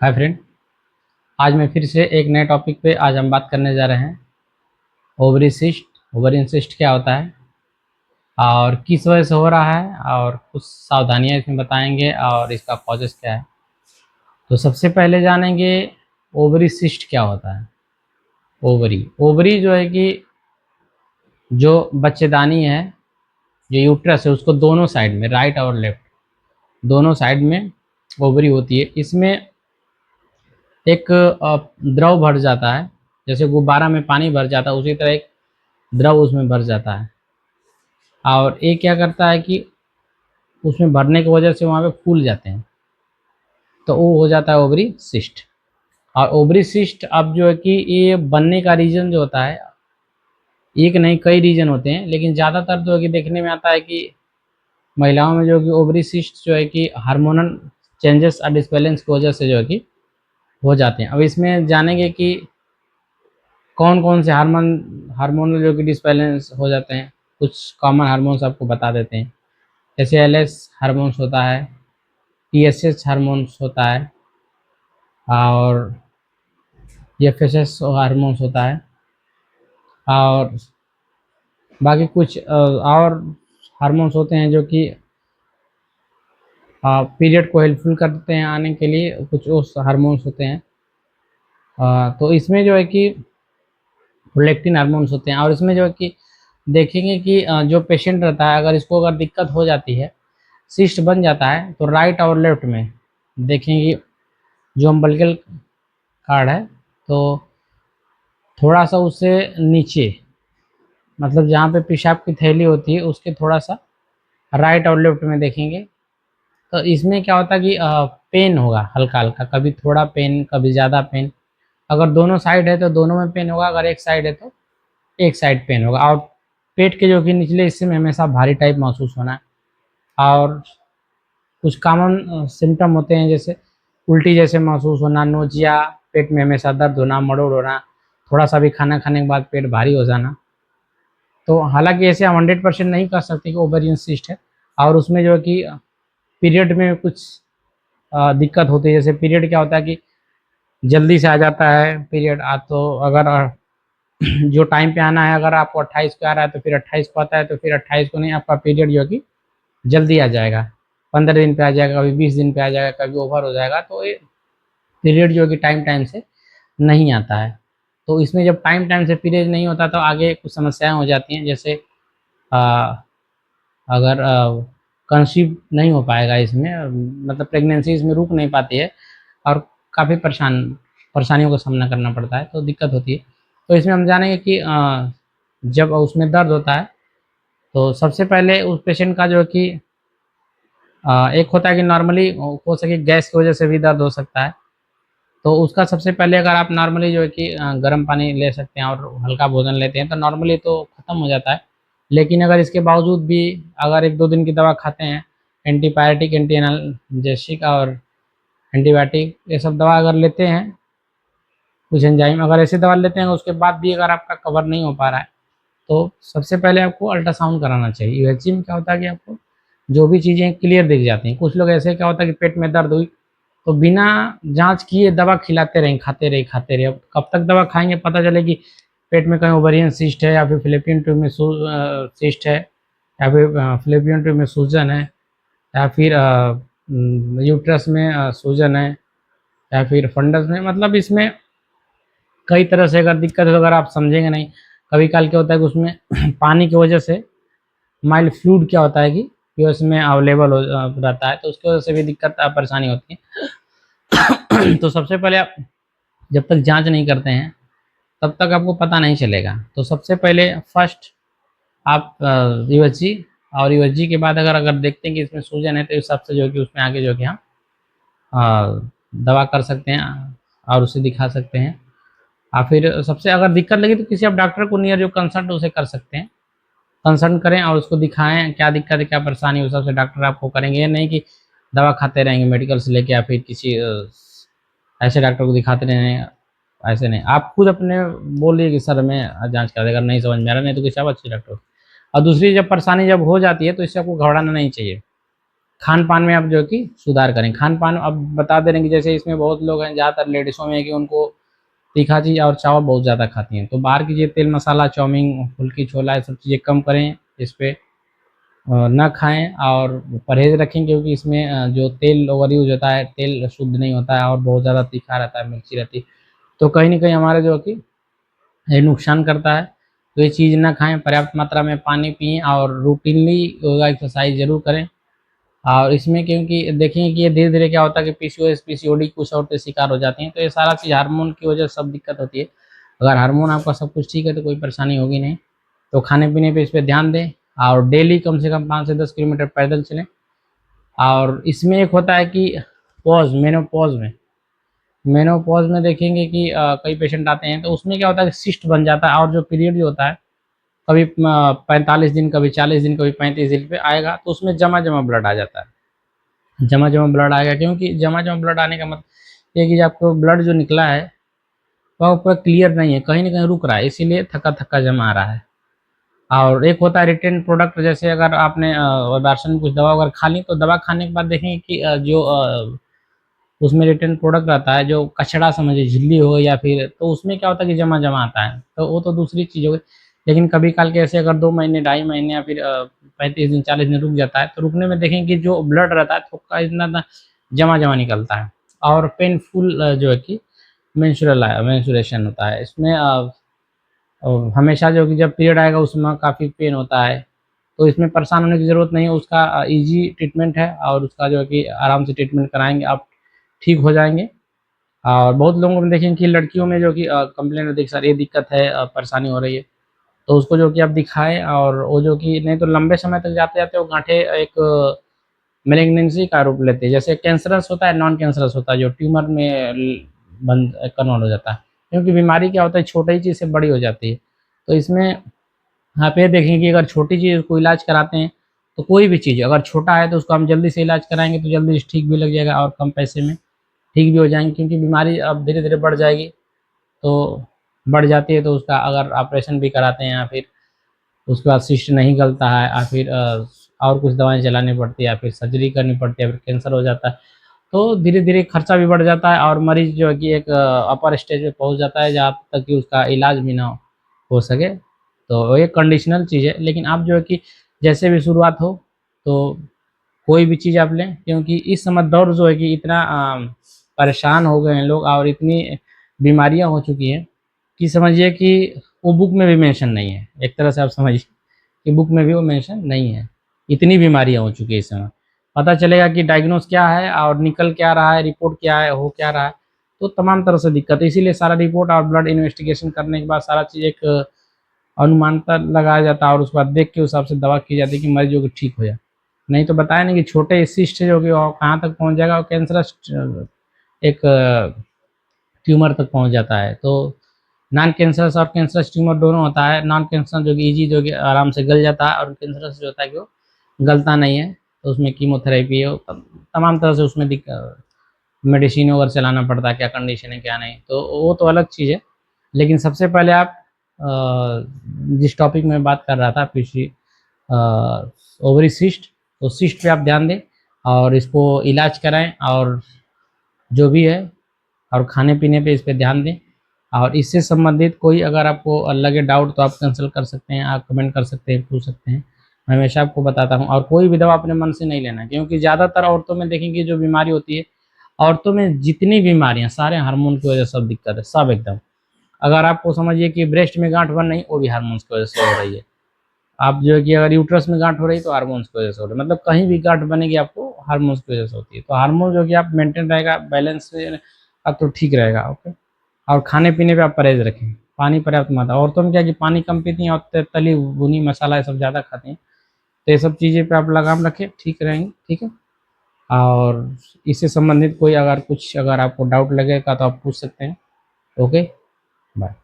Hi friend. आज मैं फिर से एक नए टॉपिक पे आज हम बात करने जा रहे हैं। Ovary cyst. ओवरियन सिस्ट क्या होता है और किस वजह से हो रहा है और कुछ सावधानियां इसमें बताएंगे और इसका कॉजेस क्या है। तो सबसे पहले जानेंगे ओवरी सिस्ट क्या होता है। ओवरी ओवरी जो है कि जो बच्चेदानी है, जो यूट्रस है, उसको दोनों साइड में, राइट और लेफ्ट, दोनों साइड में ओवरी होती है। इसमें एक द्रव भर जाता है, जैसे गुब्बारा में पानी भर जाता है उसी तरह एक द्रव उसमें भर जाता है। और ये क्या करता है कि उसमें भरने की वजह से वहाँ पे फूल जाते हैं, तो वो हो जाता है ओवरी सिस्ट। और ओवरी सिस्ट अब जो है कि ये बनने का रीज़न जो होता है, एक नहीं कई रीज़न होते हैं, लेकिन ज़्यादातर जो है कि देखने में आता है कि महिलाओं में जो है कि ओवरी सिस्ट जो है कि हार्मोनल चेंजेस और डिसबैलेंस की वजह से जो है कि हो जाते हैं। अब इसमें जानेंगे कि कौन कौन से हार्मोनल जो कि डिसबैलेंस हो जाते हैं। कुछ कॉमन हार्मोन्स आपको बता देते हैं। जैसे एलएस हार्मोन्स होता है, टीएसएच हार्मोन्स होता है और एफएसएस हार्मोन्स होता है। और बाकी कुछ और हार्मोन्स होते हैं जो कि पीरियड को हेल्पफुल करते हैं आने के लिए, कुछ उस हार्मोन्स होते हैं। तो इसमें जो है कि प्रोलैक्टिन हार्मोन्स होते हैं। और इसमें जो है कि देखेंगे कि जो पेशेंट रहता है, अगर इसको अगर दिक्कत हो जाती है, सिस्ट बन जाता है, तो राइट और लेफ्ट में देखेंगे जो अम्बलिकल कार्ड है, तो थोड़ा सा उससे नीचे, मतलब जहाँ पे पेशाब की थैली होती है उसके थोड़ा सा राइट और लेफ्ट में देखेंगे, तो इसमें क्या होता है कि पेन होगा हल्का हल्का, कभी थोड़ा पेन कभी ज़्यादा पेन। अगर दोनों साइड है तो दोनों में पेन होगा, अगर एक साइड है तो एक साइड पेन होगा। और पेट के जो कि निचले हिस्से में हमेशा भारी टाइप महसूस होना है। और कुछ कॉमन सिम्टम होते हैं, जैसे उल्टी जैसे महसूस होना, नोजिया, पेट में हमेशा दर्द होना, मरोड़ होना, थोड़ा सा भी खाना खाने के बाद पेट भारी हो जाना। तो हालांकि ऐसे हम 100% नहीं कर सकते कि ओवेरियन सिस्ट है। और उसमें जो है कि पीरियड में कुछ दिक्कत होती है। जैसे पीरियड क्या होता है कि जल्दी से आ जाता है पीरियड, तो अगर जो टाइम पे आना है, अगर आपको 28 को आ रहा है तो फिर 28 को आता है, तो फिर 28 को नहीं, आपका पीरियड जो है कि जल्दी आ जाएगा, 15 दिन पे आ जाएगा, कभी 20 दिन पे आ जाएगा, कभी ओवर हो जाएगा। तो ये पीरियड जो है कि टाइम टाइम से नहीं आता है। तो इसमें जब टाइम टाइम से पीरियड नहीं होता तो आगे कुछ समस्याएं हो जाती हैं। जैसे आ, अगर कंसीव नहीं हो पाएगा इसमें, मतलब प्रेगनेंसी इसमें रुक नहीं पाती है और काफ़ी परेशानियों का सामना करना पड़ता है, तो दिक्कत होती है। तो इसमें हम जानेंगे कि जब उसमें दर्द होता है, तो सबसे पहले उस पेशेंट का जो है कि एक होता है कि नॉर्मली हो सके गैस की वजह से भी दर्द हो सकता है। तो उसका सबसे पहले अगर आप नॉर्मली जो है कि गर्म पानी ले सकते हैं और हल्का भोजन लेते हैं तो नॉर्मली तो ख़त्म हो जाता है। लेकिन अगर इसके बावजूद भी अगर 1-2 दिन की दवा खाते हैं, एंटीबायोटिक, एंटी एनाल्जेसिक और एंटीबायोटिक, ये सब दवा अगर लेते हैं, कुछ एंजाइम अगर ऐसी दवा लेते हैं, उसके बाद भी अगर आपका कवर नहीं हो पा रहा है, तो सबसे पहले आपको अल्ट्रासाउंड कराना चाहिए। यूएचजी में क्या होता है कि आपको जो भी चीज़ें क्लियर दिख जाती हैं। कुछ लोग ऐसे क्या होता है कि पेट में दर्द हुई तो बिना जांच किए दवा खिलाते रहें, खाते रहे खाते रहे। अब कब तक दवा खाएंगे, पता चले कि पेट में कहीं ओवरियन सिस्ट है, या फिर फिलिपियन ट्यूब में सिस्ट है, या फिर फिलिपियन ट्यूब में सूजन है, या फिर यूट्रस में सूजन है, या फिर फंडस में। मतलब इसमें कई तरह से अगर दिक्कत है तो अगर आप समझेंगे नहीं, कभी काल क्या होता है कि उसमें पानी की वजह से माइल्ड फ्लूइड क्या होता है कि उसमें अवेलेबल रहता है, तो उसकी वजह से भी दिक्कत परेशानी होती है। तो सबसे पहले आप जब तक जांच नहीं करते हैं तब तक आपको पता नहीं चलेगा। तो सबसे पहले फर्स्ट आप यूएसजी, और यूएसजी के बाद अगर अगर देखते हैं कि इसमें सूजन है, तो इस हिसाब से जो है कि उसमें आगे जो है कि हम दवा कर सकते हैं और उसे दिखा सकते हैं। और फिर सबसे अगर दिक्कत लगी तो किसी आप डॉक्टर को नियर जो कंसल्ट उसे कर सकते हैं, कंसल्ट करें और उसको दिखाएं क्या दिक्कत है, क्या परेशानी, उस हिसाब से डॉक्टर आपको करेंगे। ये नहीं कि दवा खाते रहेंगे मेडिकल से लेके, या फिर किसी ऐसे डॉक्टर को दिखाते रहें। ऐसे नहीं, आप खुद अपने बोलिए कि सर मैं जांच कर देगा, अगर नहीं समझ में आ रहा, नहीं तो किसी आप अच्छे डॉक्टर। और दूसरी जब परेशानी जब हो जाती है तो इससे आपको घबराना नहीं चाहिए। खान पान में आप जो कि सुधार करें। खान पान अब बता दे रहे हैं कि जैसे इसमें बहुत लोग हैं, ज़्यादातर लेडीज़ों में है कि उनको तीखा चीज़ और चावल बहुत ज़्यादा खाती हैं, तो बाहर की चीज़ें तेल मसाला, चाउमीन, फुल्की छोला, ये सब चीज़ें कम करें, इस पे ना खाएं और परहेज़ रखें, क्योंकि इसमें जो तेल ओवर यूज़ होता है, तेल शुद्ध नहीं होता है और बहुत ज़्यादा तीखा रहता है, मिर्ची रहती है, तो कहीं न कहीं हमारे जो कि ये नुकसान करता है। तो ये चीज़ ना खाएं, पर्याप्त मात्रा में पानी पिएँ और रूटीनली योगा एक्सरसाइज ज़रूर करें। और इसमें क्योंकि देखेंगे कि ये धीरे-धीरे क्या होता है कि पीसीओएस, पीसीओडी कुछ औरतें शिकार हो जाती हैं, तो ये सारा चीज़ हार्मोन की वजह से सब दिक्कत होती है। अगर हार्मोन आपका सब कुछ ठीक है तो कोई परेशानी होगी नहीं। तो खाने-पीने पे इस पे ध्यान दें और डेली कम से कम 5 से 10 किलोमीटर पैदल चलें। और इसमें एक होता है कि मेनोपॉज़ में देखेंगे कि कई पेशेंट आते हैं, तो उसमें क्या होता है कि सिस्ट बन जाता है और जो पीरियड जो होता है, कभी 45 दिन, कभी 40 दिन, कभी 35 दिन पे आएगा, तो उसमें जमा-जमा ब्लड आ जाता है। जमा-जमा ब्लड आएगा, क्योंकि जमा-जमा ब्लड आने का मतलब ये है कि आपको ब्लड जो निकला है, वह पूरा क्लियर नहीं है, कहीं न कहीं रुक रहा है, इसीलिए थक्का-थक्का जमा आ रहा है। और एक होता है रिटेंट प्रोडक्ट, जैसे अगर आपने अबॉर्शन में कुछ दवा वगैरह खा ली, तो दवा खाने के बाद देखेंगे कि उसमें रिटर्न प्रोडक्ट रहता है, जो कचड़ा समझिए, झिल्ली हो या फिर, तो उसमें क्या होता है कि जमा-जमा आता है, तो वो तो दूसरी चीज़ हो गई। लेकिन कभी काल के ऐसे अगर 2 महीने, ढाई महीने या फिर 35 दिन, 40 दिन रुक जाता है, तो रुकने में देखेंगे कि जो ब्लड रहता है थोड़ा इतना ना जमा-जमा निकलता है और पेनफुल जो है कि मेंस्ट्रुएशन होता है। इसमें हमेशा जो कि जब पीरियड आएगा उसमें काफ़ी पेन होता है, तो इसमें परेशान होने की ज़रूरत नहीं है, उसका ईज़ी ट्रीटमेंट है और उसका जो है कि आराम से ट्रीटमेंट कराएँगे, आप ठीक हो जाएँगे। और बहुत लोगों को हम देखेंगे कि लड़कियों में जो कि कंप्लेंट होती है कि सर ये दिक्कत है, परेशानी हो रही है, तो उसको जो कि आप दिखाएँ और वो जो कि नहीं तो लंबे समय तक जाते-जाते वो गाँठें एक मैलिग्नेंसी का रूप लेती है। जैसे कैंसरस होता है, नॉन कैंसरस होता है, जो ट्यूमर में कन्वर्ट हो जाता है। क्योंकि बीमारी क्या होता है, छोटी ही चीज़ से बड़ी हो जाती है। तो इसमें आप ये देखेंगे कि अगर छोटी चीज़ को इलाज कराते हैं, तो कोई भी चीज़ अगर छोटा है तो उसको हम जल्दी से इलाज कराएँगे तो जल्दी से ठीक भी लग जाएगा और कम पैसे में ठीक भी हो जाएँगे, क्योंकि बीमारी अब धीरे-धीरे बढ़ जाएगी, तो बढ़ जाती है तो उसका अगर ऑपरेशन भी कराते हैं या फिर उसके बाद सिस्ट नहीं गलता है या फिर और कुछ दवाएँ चलानी पड़ती है या फिर सर्जरी करनी पड़ती है या फिर कैंसर हो जाता है, तो धीरे-धीरे खर्चा भी बढ़ जाता है और मरीज़ जो है कि एक अपर स्टेज पे पहुँच जाता है जहाँ तक कि उसका इलाज भी ना हो सके। तो ये कंडीशनल चीज़ है, लेकिन आप जो है कि जैसे भी शुरुआत हो, तो कोई भी चीज़ आप लें, क्योंकि इस समय दौर जो है कि इतना परेशान हो गए हैं लोग और इतनी बीमारियाँ हो चुकी हैं कि समझिए कि वो बुक में भी मेंशन नहीं है। एक तरह से आप समझिए कि बुक में भी वो मेंशन नहीं है। इतनी बीमारियाँ हो चुकी है इस समय। पता चलेगा कि डायग्नोज़ क्या है और निकल क्या रहा है, रिपोर्ट क्या है, हो क्या रहा है, तो तमाम तरह से दिक्कत है। इसीलिए सारा रिपोर्ट और ब्लड इन्वेस्टिगेशन करने के बाद सारा चीज़ एक अनुमानता लगाया जाता है और उसके बाद देख के उस हिसाब से दवा की जाती है कि मरीज़ जो कि ठीक हो जाए। नहीं तो बताया नहीं कि छोटे सिस्ट जो कि वो कहाँ तक पहुँच जाएगा और कैंसरस एक ट्यूमर तक पहुँच जाता है। तो नॉन कैंसरस और कैंसरस ट्यूमर दोनों होता है। नॉन कैंसर जो कि ईज़ी, जो कि आराम से गल जाता है, और कैंसरस जो होता है कि वो गलता नहीं है, तो उसमें कीमोथेरेपी है, तमाम तरह से उसमें मेडिसिन वगैरह चलाना पड़ता है, क्या कंडीशन है क्या नहीं, तो वो तो अलग चीज़ है। लेकिन सबसे पहले आप जिस टॉपिक में बात कर रहा था, ओवरी सिस्ट, तो सिस्ट पे आप ध्यान दें और इसको इलाज कराएँ और जो भी है, और खाने-पीने पे इस पे ध्यान दें। और इससे संबंधित कोई अगर आपको लगे डाउट, तो आप कंसल्ट कर सकते हैं, आप कमेंट कर सकते हैं, पूछ सकते हैं। मैं हमेशा आपको बताता हूँ, और कोई भी दवा अपने मन से नहीं लेना है, क्योंकि ज़्यादातर औरतों में देखेंगे जो बीमारी होती है, औरतों में जितनी बीमारियाँ सारे हार्मोन की वजह से सब दिक्कत है, सब एकदम। अगर आपको समझिए कि ब्रेस्ट में गाँठ बन रही, वो भी हार्मोन्स की वजह से हो रही है। आप जो है कि अगर यूट्रस में गाँठ हो रही है तो हार्मोन्स की वजह से हो रही है। मतलब कहीं भी गाँठ बनेगी आपको हार्मोन्स की वजह से होती है। तो हार्मोन जो कि आप मेंटेन रहेगा, बैलेंस अब तो ठीक रहेगा, ओके। और खाने-पीने पे आप परहेज़ रखें, पानी पर्याप्त मात्रा, औरतों में क्या है कि पानी कम पीती हैं और तली भुनी मसाला ये सब ज़्यादा खाती हैं। तो ये सब चीज़ें पे आप लगाम रखें, ठीक रहेंगी, ठीक है? और इससे संबंधित कोई अगर कुछ अगर आपको डाउट लगेगा तो आप पूछ सकते हैं। Okay, bye.